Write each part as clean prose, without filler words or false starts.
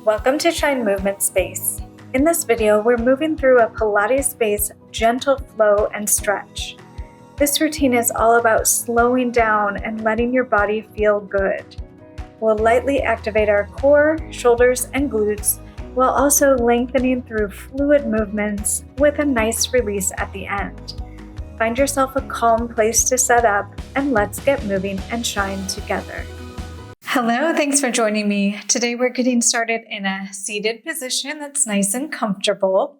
Welcome to Shine Movement Space. In this video, we're moving through a Pilates-based gentle flow and stretch. This routine is all about slowing down and letting your body feel good. We'll lightly activate our core, shoulders, and glutes, while also lengthening through fluid movements with a nice release at the end. Find yourself a calm place to set up, and let's get moving and shine together. Hello, thanks for joining me. Today we're getting started in a seated position that's nice and comfortable.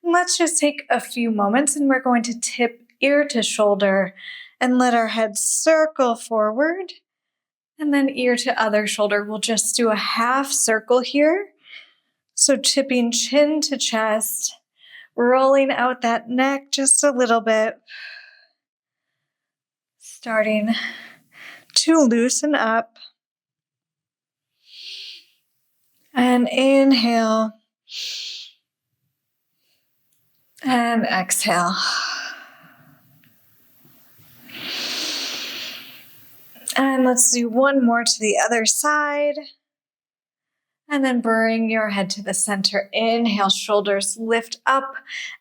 Let's just take a few moments and we're going to tip ear to shoulder and let our head circle forward. And then ear to other shoulder. We'll just do a half circle here. So tipping chin to chest, rolling out that neck just a little bit. Starting to loosen up. And inhale and exhale. And let's do one more to the other side. And then bring your head to the center. Inhale, shoulders lift up.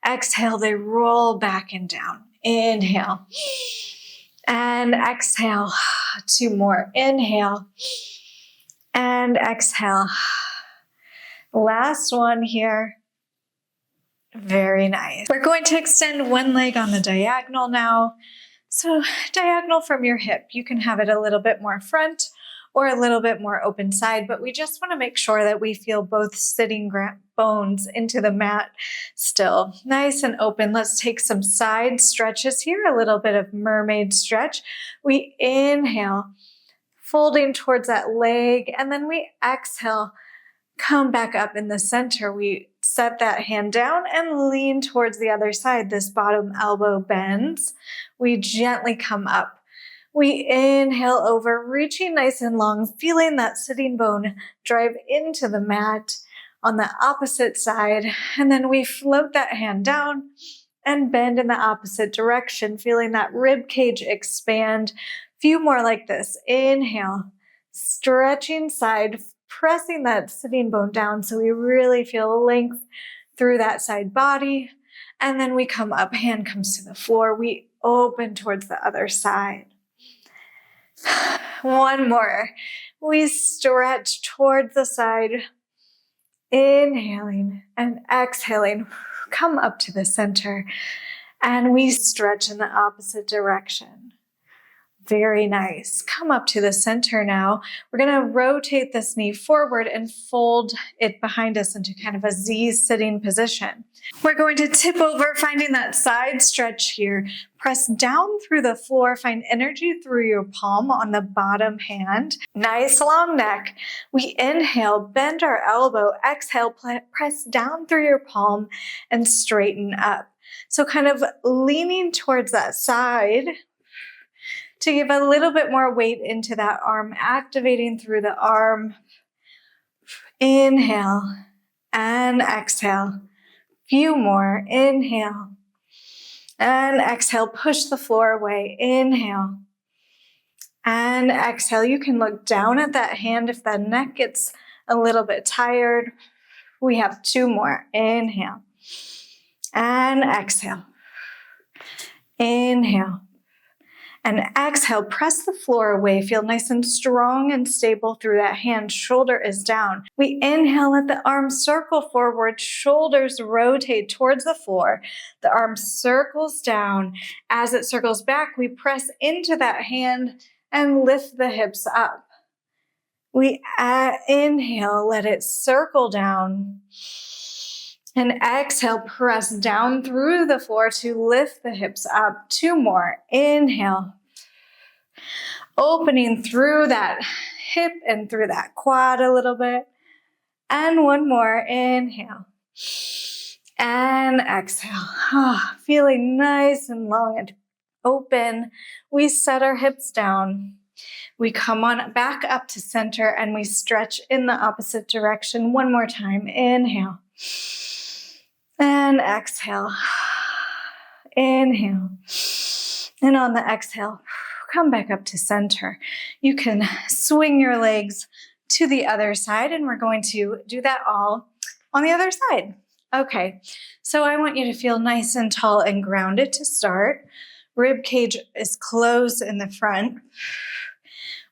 Exhale, they roll back and down. Inhale. And exhale. Two more. Inhale. And exhale. Last one here. Very nice. We're going to extend one leg on the diagonal now. So diagonal from your hip. You can have it a little bit more front or a little bit more open side, but we just want to make sure that we feel both sitting bones into the mat still. Nice and open. Let's take some side stretches here, a little bit of mermaid stretch. We inhale, folding towards that leg, and then we exhale, come back up in the center. We set that hand down and lean towards the other side. This bottom elbow bends. We gently come up. We inhale over, reaching nice and long, feeling that sitting bone drive into the mat on the opposite side. And then we float that hand down and bend in the opposite direction, feeling that rib cage expand. Few more like this. Inhale, stretching side, pressing that sitting bone down so we really feel length through that side body. And then we come up, hand comes to the floor. We open towards the other side. One more. We stretch towards the side, inhaling and exhaling. Come up to the center and we stretch in the opposite direction. Very nice. Come up to the center now. We're going to rotate this knee forward and fold it behind us into kind of a Z sitting position. We're going to tip over, finding that side stretch here. Press down through the floor. Find energy through your palm on the bottom hand. Nice long neck. We inhale, bend our elbow. Exhale, press down through your palm and straighten up. So kind of leaning towards that side to give a little bit more weight into that arm, activating through the arm. Inhale and exhale. Few more. Inhale and exhale. Push the floor away. Inhale and exhale. You can look down at that hand if the neck gets a little bit tired. We have two more. Inhale and exhale. Inhale. And exhale, press the floor away. Feel nice and strong and stable through that hand. Shoulder is down. We inhale, let the arms circle forward. Shoulders rotate towards the floor. The arm circles down. As it circles back, we press into that hand and lift the hips up. We inhale, let it circle down. And exhale, press down through the floor to lift the hips up. Two more. Inhale. Opening through that hip and through that quad a little bit. And one more. Inhale. And exhale. Feeling nice and long and open. We set our hips down. We come on back up to center and we stretch in the opposite direction. One more time. Inhale. And exhale. Inhale. And on the exhale, come back up to center. You can swing your legs to the other side, and we're going to do that all on the other side. Okay, so I want you to feel nice and tall and grounded to start. Rib cage is closed in the front.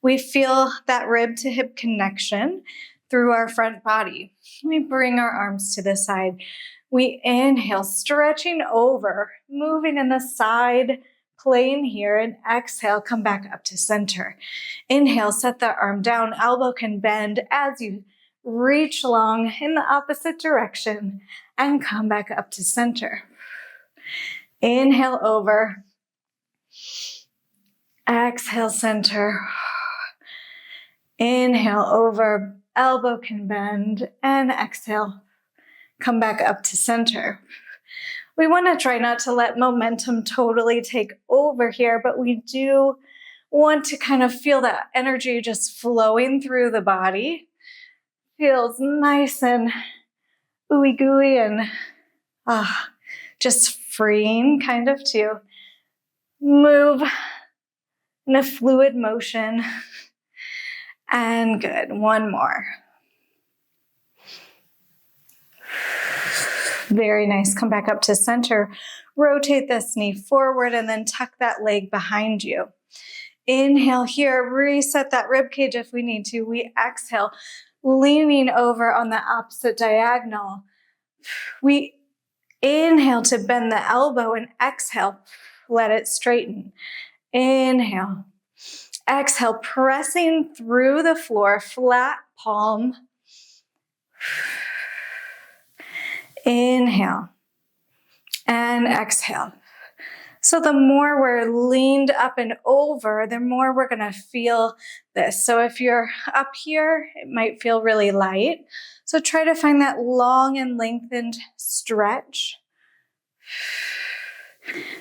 We feel that rib to hip connection through our front body. We bring our arms to the side. We inhale, stretching over, moving in the side plane here, and exhale, come back up to center. Inhale, set that arm down, elbow can bend as you reach long in the opposite direction and come back up to center. Inhale over, exhale center. Inhale over, elbow can bend, and exhale, come back up to center. We want to try not to let momentum totally take over here, but we do want to kind of feel that energy just flowing through the body. Feels nice and ooey gooey and just freeing kind of to move in a fluid motion. And good, one more. Very nice. Come back up to center. Rotate this knee forward and then tuck that leg behind you. Inhale here. Reset that rib cage if we need to. We exhale, leaning over on the opposite diagonal. We inhale to bend the elbow and exhale, let it straighten. Inhale. Exhale, pressing through the floor, flat palm. Inhale and exhale. So the more we're leaned up and over, the more we're going to feel this. So if you're up here, it might feel really light. So try to find that long and lengthened stretch.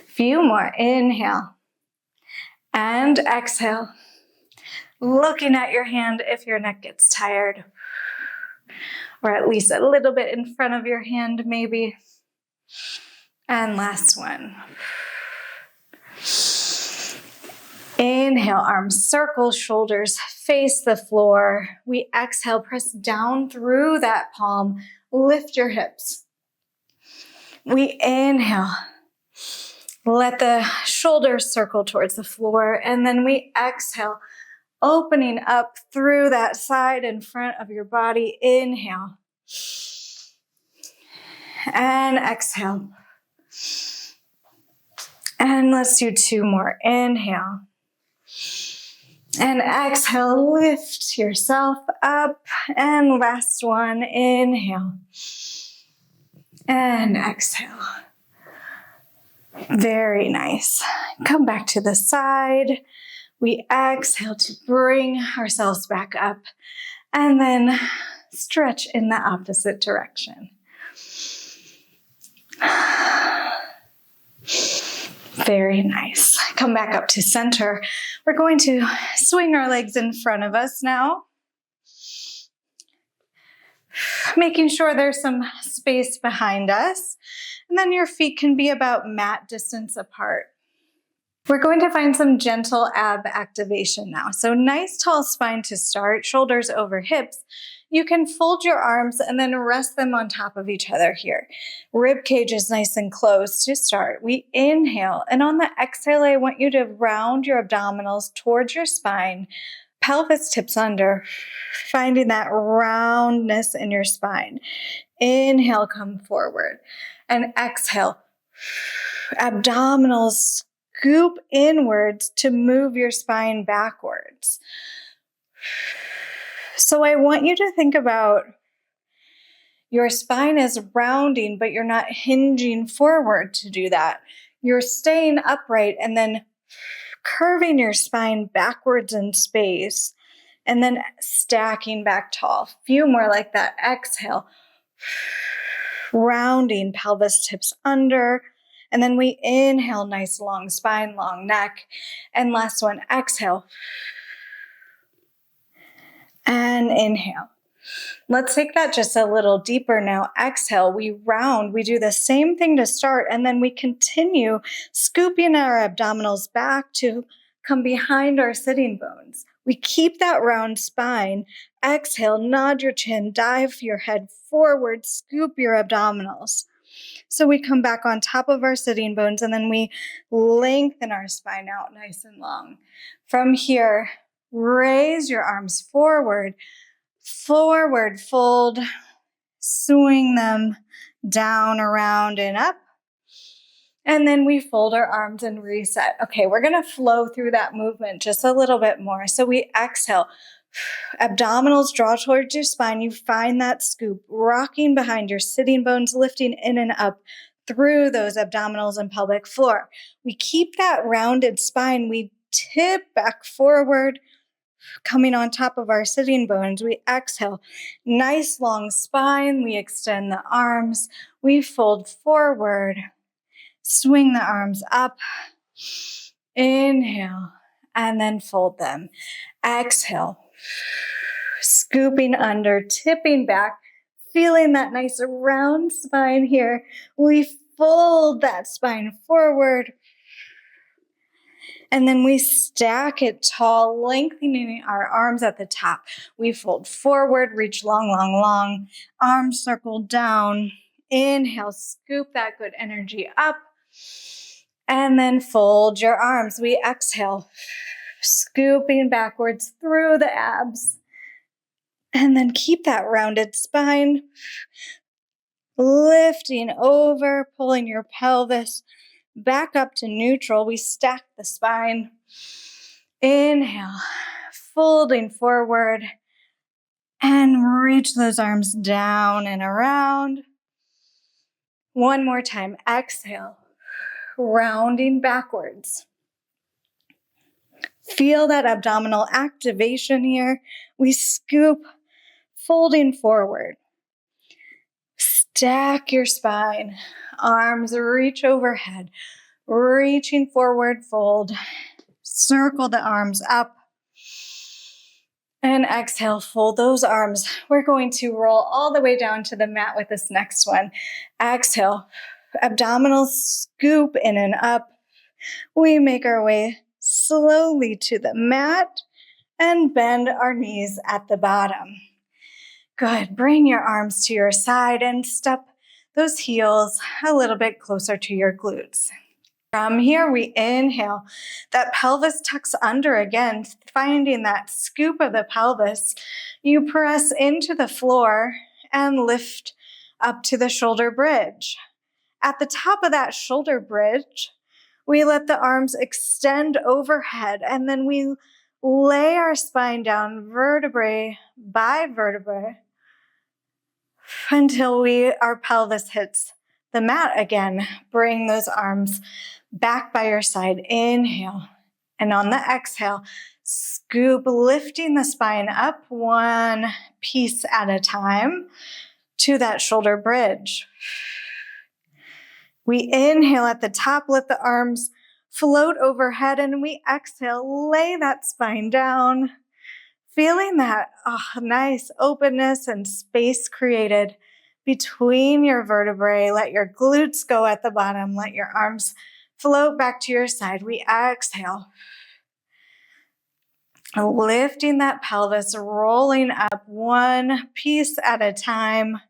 Few more. Inhale and exhale. Looking at your hand if your neck gets tired, or at least a little bit in front of your hand maybe. And last one. Inhale, arms circle, shoulders face the floor. We exhale, press down through that palm, lift your hips. We inhale, let the shoulders circle towards the floor, and then we exhale, opening up through that side and front of your body. Inhale. And exhale. And let's do two more. Inhale. And exhale, lift yourself up. And last one, inhale. And exhale. Very nice. Come back to the side. We exhale to bring ourselves back up and then stretch in the opposite direction. Very nice. Come back up to center. We're going to swing our legs in front of us now, making sure there's some space behind us. And then your feet can be about mat distance apart. We're going to find some gentle ab activation now. So nice tall spine to start, shoulders over hips. You can fold your arms and then rest them on top of each other here. Rib cage is nice and closed to start. We inhale, and on the exhale, I want you to round your abdominals towards your spine, pelvis tips under, finding that roundness in your spine. Inhale, come forward, and exhale, abdominals scoop inwards to move your spine backwards. So I want you to think about your spine is rounding, but you're not hinging forward to do that. You're staying upright and then curving your spine backwards in space and then stacking back tall. Few more like that. Exhale, rounding, pelvis tips under. And then we inhale, nice long spine, long neck. And last one, exhale. And inhale. Let's take that just a little deeper now. Exhale, we round. We do the same thing to start, and then we continue scooping our abdominals back to come behind our sitting bones. We keep that round spine. Exhale, nod your chin, dive your head forward, scoop your abdominals. So we come back on top of our sitting bones and then we lengthen our spine out nice and long. From here, raise your arms forward, forward fold, swing them down, around, and up. And then we fold our arms and reset. Okay, we're going to flow through that movement just a little bit more. So we exhale. Abdominals draw towards your spine. You find that scoop, rocking behind your sitting bones, lifting in and up through those abdominals and pelvic floor. We keep that rounded spine. We tip back forward, coming on top of our sitting bones. We exhale. Nice long spine. We extend the arms. We fold forward. Swing the arms up. Inhale. And then fold them. Exhale. Scooping under, tipping back, feeling that nice round spine here. We fold that spine forward. And then we stack it tall, lengthening our arms at the top. We fold forward, reach long, long, long. Arms circle down. Inhale, scoop that good energy up. And then fold your arms. We exhale, scooping backwards through the abs. And then keep that rounded spine. Lifting over, pulling your pelvis back up to neutral. We stack the spine. Inhale, folding forward. And reach those arms down and around. One more time. Exhale, rounding backwards. Feel that abdominal activation here. We scoop, folding forward. Stack your spine. Arms reach overhead. Reaching forward, fold. Circle the arms up. And exhale, fold those arms. We're going to roll all the way down to the mat with this next one. Exhale, abdominals scoop in and up. We make our way slowly to the mat and bend our knees at the bottom. Good. Bring your arms to your side and step those heels a little bit closer to your glutes. From here, we inhale. That pelvis tucks under again, finding that scoop of the pelvis. You press into the floor and lift up to the shoulder bridge. At the top of that shoulder bridge, we let the arms extend overhead, and then we lay our spine down vertebrae by vertebrae until our pelvis hits the mat again. Bring those arms back by your side. Inhale. And on the exhale, scoop, lifting the spine up one piece at a time to that shoulder bridge. We inhale at the top, let the arms float overhead, and we exhale, lay that spine down, feeling that nice openness and space created between your vertebrae. Let your glutes go at the bottom. Let your arms float back to your side. We exhale, lifting that pelvis, rolling up one piece at a time.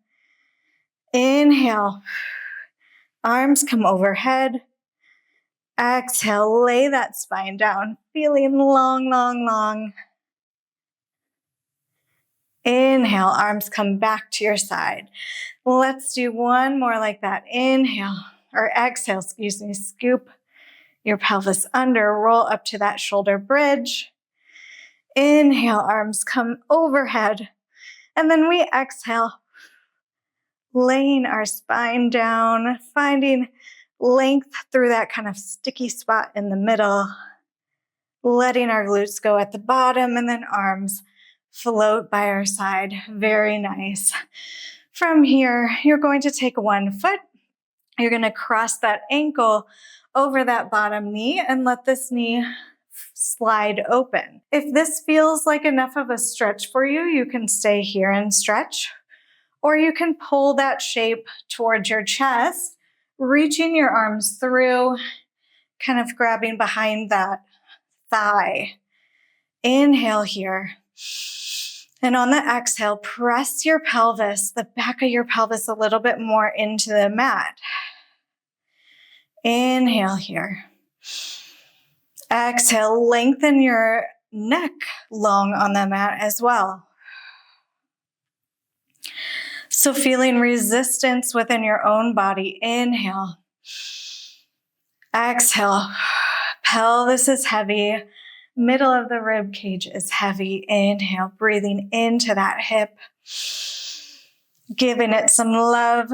Inhale, arms come overhead. Exhale, lay that spine down, feeling long, long, long. Inhale, arms come back to your side. Let's do one more like that. Exhale, scoop your pelvis under, roll up to that shoulder bridge. Inhale, arms come overhead. And then we exhale, laying our spine down, finding length through that kind of sticky spot in the middle, letting our glutes go at the bottom, and then arms float by our side. Very nice. From here, you're going to take one foot. You're going to cross that ankle over that bottom knee and let this knee slide open. If this feels like enough of a stretch for you, you can stay here and stretch, or you can pull that shape towards your chest, reaching your arms through, kind of grabbing behind that thigh. Inhale here. And on the exhale, press your pelvis, the back of your pelvis a little bit more into the mat. Inhale here. Exhale, lengthen your neck long on the mat as well. So feeling resistance within your own body. Inhale. Exhale. Pelvis is heavy. Middle of the rib cage is heavy. Inhale, breathing into that hip. Giving it some love.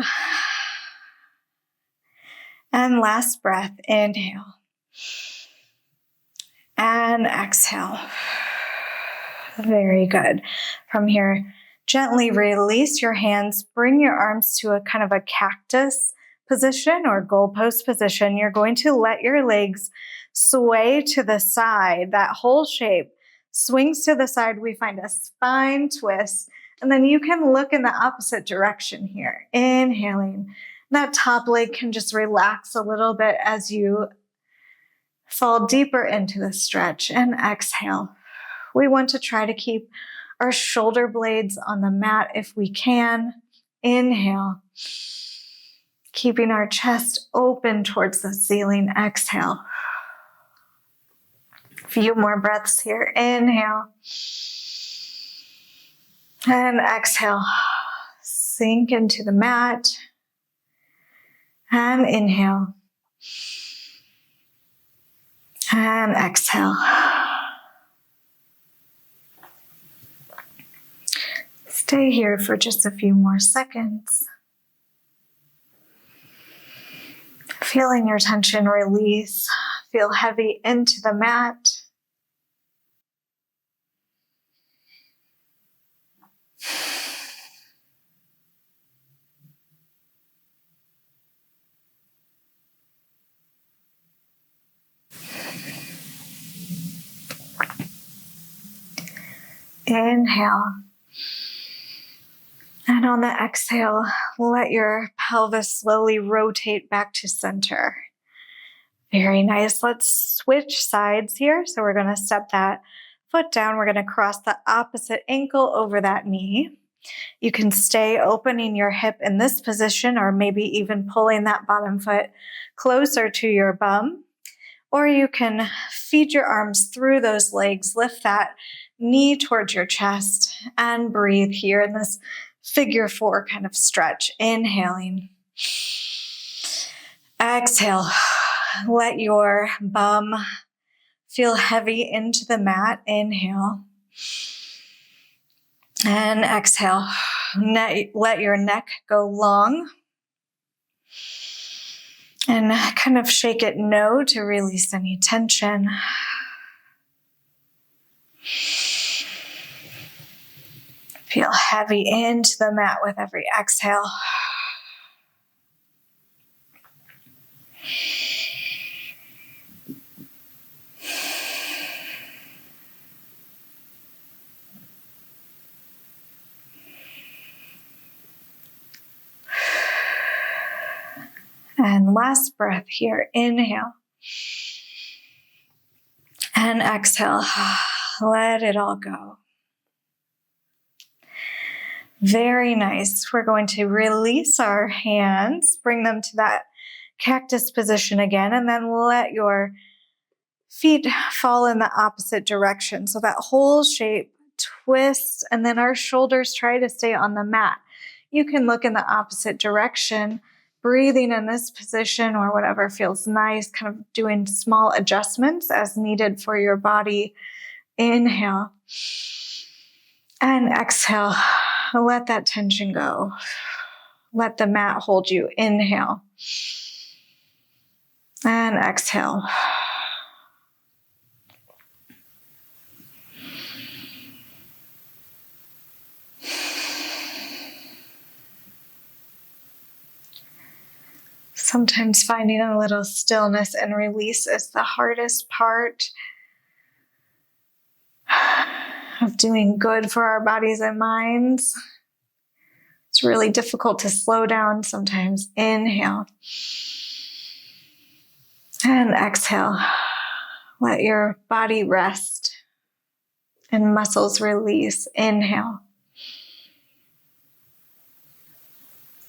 And last breath, inhale. And exhale. Very good. From here, gently release your hands. Bring your arms to a kind of a cactus position or goalpost position. You're going to let your legs sway to the side. That whole shape swings to the side. We find a spine twist. And then you can look in the opposite direction here. Inhaling. That top leg can just relax a little bit as you fall deeper into the stretch. And exhale. We want to try to keep our shoulder blades on the mat if we can. Inhale. Keeping our chest open towards the ceiling. Exhale. A few more breaths here. Inhale. And exhale. Sink into the mat. And inhale. And exhale. Stay here for just a few more seconds. Feeling your tension release. Feel heavy into the mat. Inhale. And on the exhale, let your pelvis slowly rotate back to center. Very nice. Let's switch sides here. So we're going to step that foot down. We're going to cross the opposite ankle over that knee. You can stay opening your hip in this position or maybe even pulling that bottom foot closer to your bum. Or you can feed your arms through those legs, lift that knee towards your chest and breathe here in this figure four kind of stretch. Inhaling. Exhale. Let your bum feel heavy into the mat. Inhale. And exhale. Let your neck go long. And kind of shake it no to release any tension. Feel heavy into the mat with every exhale. And last breath here. Inhale. And exhale. Let it all go. Very nice. We're going to release our hands, bring them to that cactus position again, and then let your feet fall in the opposite direction. So that whole shape twists, and then our shoulders try to stay on the mat. You can look in the opposite direction, breathing in this position or whatever feels nice, kind of doing small adjustments as needed for your body. Inhale. And exhale. Let that tension go. Let the mat hold you. Inhale. And exhale. Sometimes finding a little stillness and release is the hardest part of doing good for our bodies and minds. It's really difficult to slow down sometimes. Inhale. And exhale. Let your body rest. and muscles release. Inhale.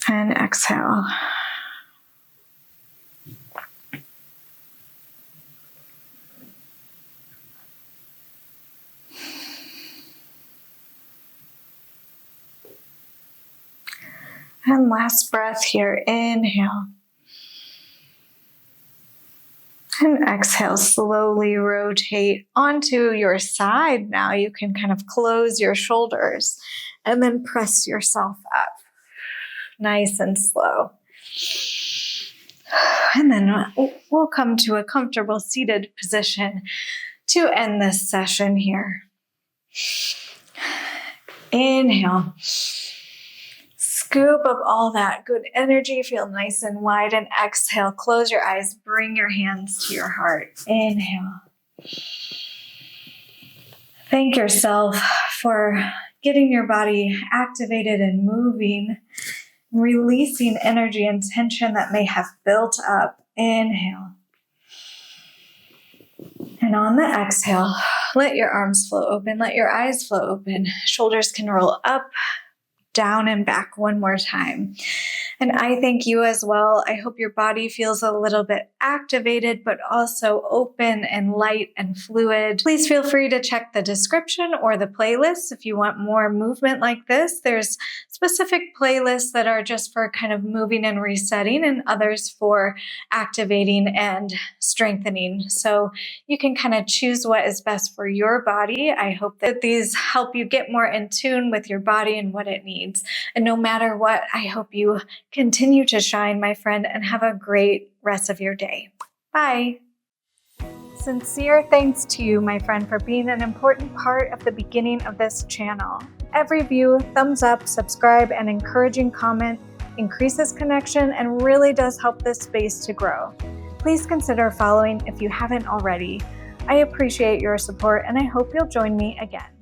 And exhale. And last breath here. Inhale. And exhale, slowly rotate onto your side. Now you can kind of close your shoulders and then press yourself up. Nice and slow. And then we'll come to a comfortable seated position to end this session here. Inhale. Scoop up all that good energy. Feel nice and wide. And exhale. Close your eyes. Bring your hands to your heart. Inhale. Thank yourself for getting your body activated and moving, releasing energy and tension that may have built up. Inhale. And on the exhale, let your arms flow open. Let your eyes flow open. Shoulders can roll up, down, and back one more time. And I thank you as well. I hope your body feels a little bit activated, but also open and light and fluid. Please feel free to check the description or the playlist if you want more movement like this. There's specific playlists that are just for kind of moving and resetting, and others for activating and strengthening. So you can kind of choose what is best for your body. I hope that these help you get more in tune with your body and what it needs. And no matter what, I hope you continue to shine, my friend, and have a great rest of your day. Bye. Sincere thanks to you, my friend, for being an important part of the beginning of this channel. Every view, thumbs up, subscribe, and encouraging comment increases connection and really does help this space to grow. Please consider following if you haven't already. I appreciate your support and I hope you'll join me again.